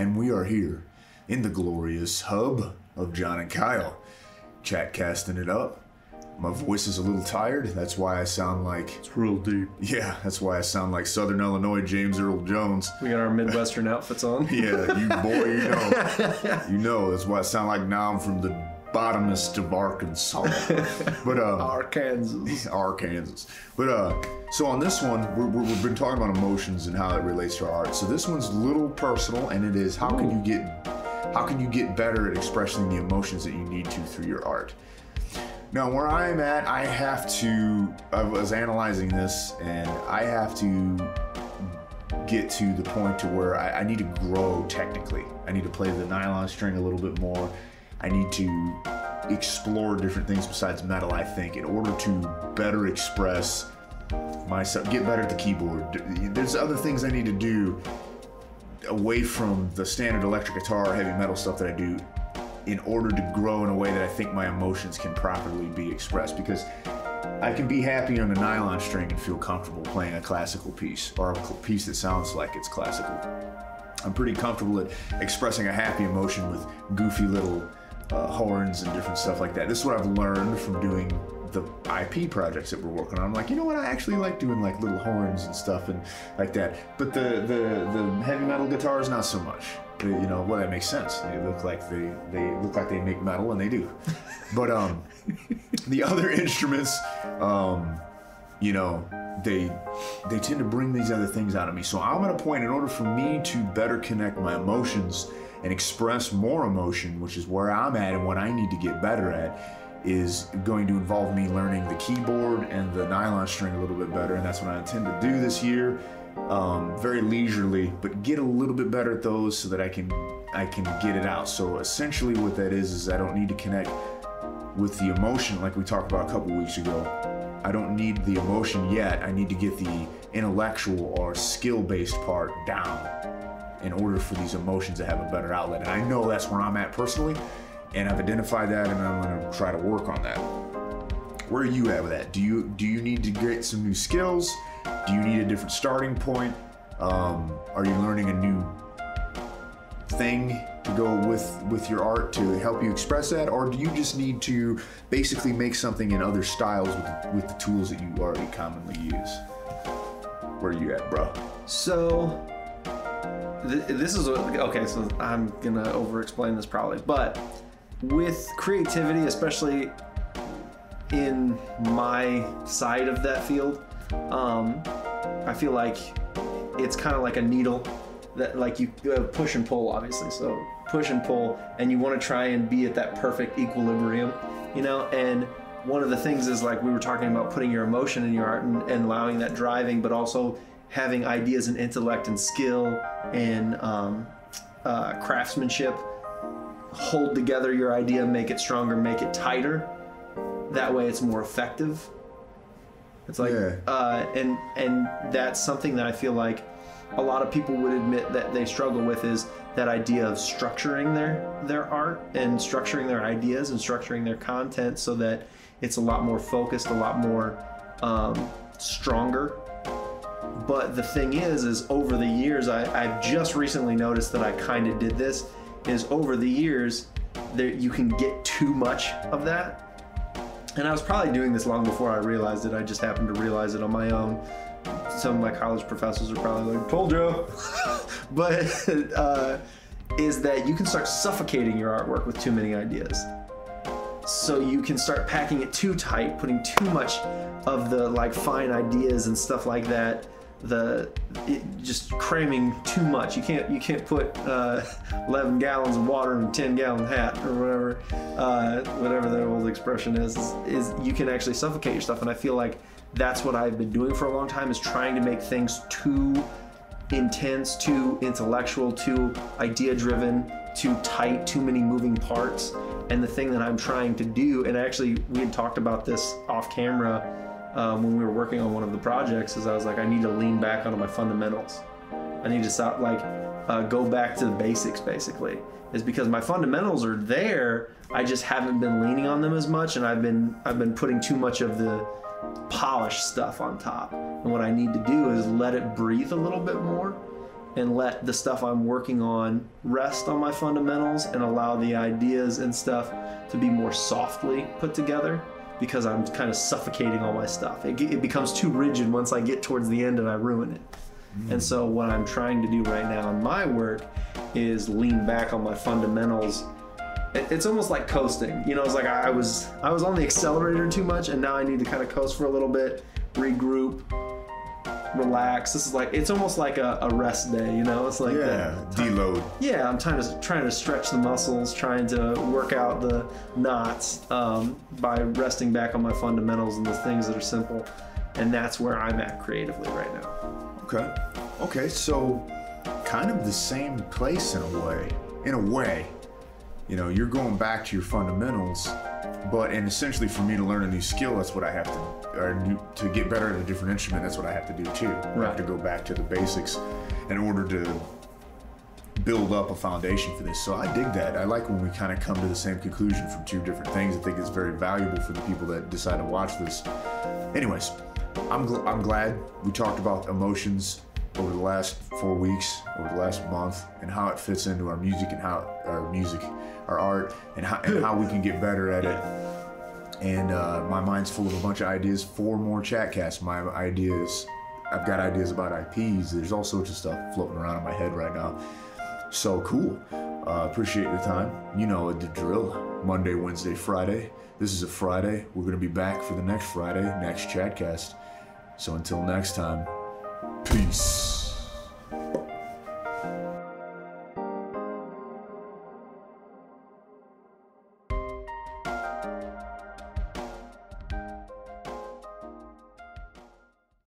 and we are here in the glorious hub of John and Kyle, chatcasting it up. My voice is a little tired. That's why I sound like... It's real deep. Yeah, that's why I sound like Southern Illinois James Earl Jones. We got our Midwestern outfits on. Yeah, you know. You know, that's why I sound like now I'm from the bottomest of Arkansas. But Arkansas. But so on this one, we've been talking about emotions and how it relates to art. So this one's a little personal, and it is how can you get better at expressing the emotions that you need to through your art. Now, where I'm at, I was analyzing this, and I have to get to the point to where I need to grow technically. I need to play the nylon string a little bit more. I need to explore different things besides metal, I think, in order to better express myself, get better at the keyboard. There's other things I need to do away from the standard electric guitar or heavy metal stuff that I do in order to grow in a way that I think my emotions can properly be expressed, because I can be happy on a nylon string and feel comfortable playing a classical piece or a piece that sounds like it's classical. I'm pretty comfortable at expressing a happy emotion with goofy little horns and different stuff like that. This is what I've learned from doing the IP projects that we're working on. I'm like, you know what, I actually like doing like little horns and stuff and like that. But the heavy metal guitars, not so much. You know, well, that makes sense. They look like they make metal, and they do. But the other instruments, you know, they tend to bring these other things out of me. So I'm at a point, in order for me to better connect my emotions and express more emotion, which is where I'm at and what I need to get better at, is going to involve me learning the keyboard and the nylon string a little bit better, and that's what I intend to do this year. Very leisurely, but get a little bit better at those so that I can get it out. So essentially what that is I don't need to connect with the emotion like we talked about a couple weeks ago. I don't need the emotion yet. I need to get the intellectual or skill-based part down in order for these emotions to have a better outlet. And I know that's where I'm at personally, and I've identified that, and I'm going to try to work on that. Where are you at with that? Do you need to get some new skills? Do you need a different starting point? Are you learning a new thing to go with your art to help you express that? Or do you just need to basically make something in other styles with the tools that you already commonly use? Where are you at, bro? So, this is, okay, so I'm gonna over-explain this probably, but with creativity, especially in my side of that field, I feel like it's kind of like a needle that, like, you push and pull, obviously. So push and pull, and you want to try and be at that perfect equilibrium, you know. And one of the things is, like we were talking about, putting your emotion in your art and allowing that driving, but also having ideas and intellect and skill and craftsmanship hold together your idea, make it stronger, make it tighter. That way it's more effective. It's like, yeah. And that's something that I feel like a lot of people would admit that they struggle with, is that idea of structuring their art and structuring their ideas and structuring their content so that it's a lot more focused, a lot more stronger. But the thing is over the years, I've just recently noticed that I kind of did this, is over the years, you can get too much of that. And I was probably doing this long before I realized it. I just happened to realize it on my own. Some of my college professors are probably like, told you. But is that you can start suffocating your artwork with too many ideas. So you can start packing it too tight, putting too much of the like fine ideas and stuff like that. Just cramming too much. You can't put 11 gallons of water in a 10-gallon hat or whatever that old expression is you can actually suffocate yourself. And I feel like that's what I've been doing for a long time, is trying to make things too intense, too intellectual, too idea driven, too tight, too many moving parts. And the thing that I'm trying to do, and actually we had talked about this off camera when we were working on one of the projects, is I was like, I need to lean back onto my fundamentals. I need to stop, go back to the basics, basically. Is because my fundamentals are there, I just haven't been leaning on them as much, and I've been putting too much of the polished stuff on top. And what I need to do is let it breathe a little bit more and let the stuff I'm working on rest on my fundamentals and allow the ideas and stuff to be more softly put together, because I'm kind of suffocating all my stuff. It becomes too rigid once I get towards the end and I ruin it. And so what I'm trying to do right now in my work is lean back on my fundamentals. It's almost like coasting. You know, it's like I was on the accelerator too much, and now I need to kind of coast for a little bit, regroup, relax. It's almost like a rest day, you know? It's like deload. Yeah, I'm trying to stretch the muscles, trying to work out the knots by resting back on my fundamentals and the things that are simple. And that's where I'm at creatively right now. Okay, so kind of the same place in a way. You know, you're going back to your fundamentals, and essentially for me to learn a new skill, that's what I have to get better at a different instrument, that's what I have to do too. I have to go back to the basics in order to build up a foundation for this. So I dig that. I like when we kind of come to the same conclusion from two different things. I think it's very valuable for the people that decide to watch this. Anyways, I'm glad we talked about emotions over the last 4 weeks, over the last month, and how it fits into our music and how our art, and how we can get better at it. And my mind's full of a bunch of ideas for more Chatcasts. I've got ideas about IPs. There's all sorts of stuff floating around in my head right now. So cool. Appreciate your time. You know the drill. Monday, Wednesday, Friday. This is a Friday. We're going to be back for the next Friday, next Chatcast. So until next time, peace.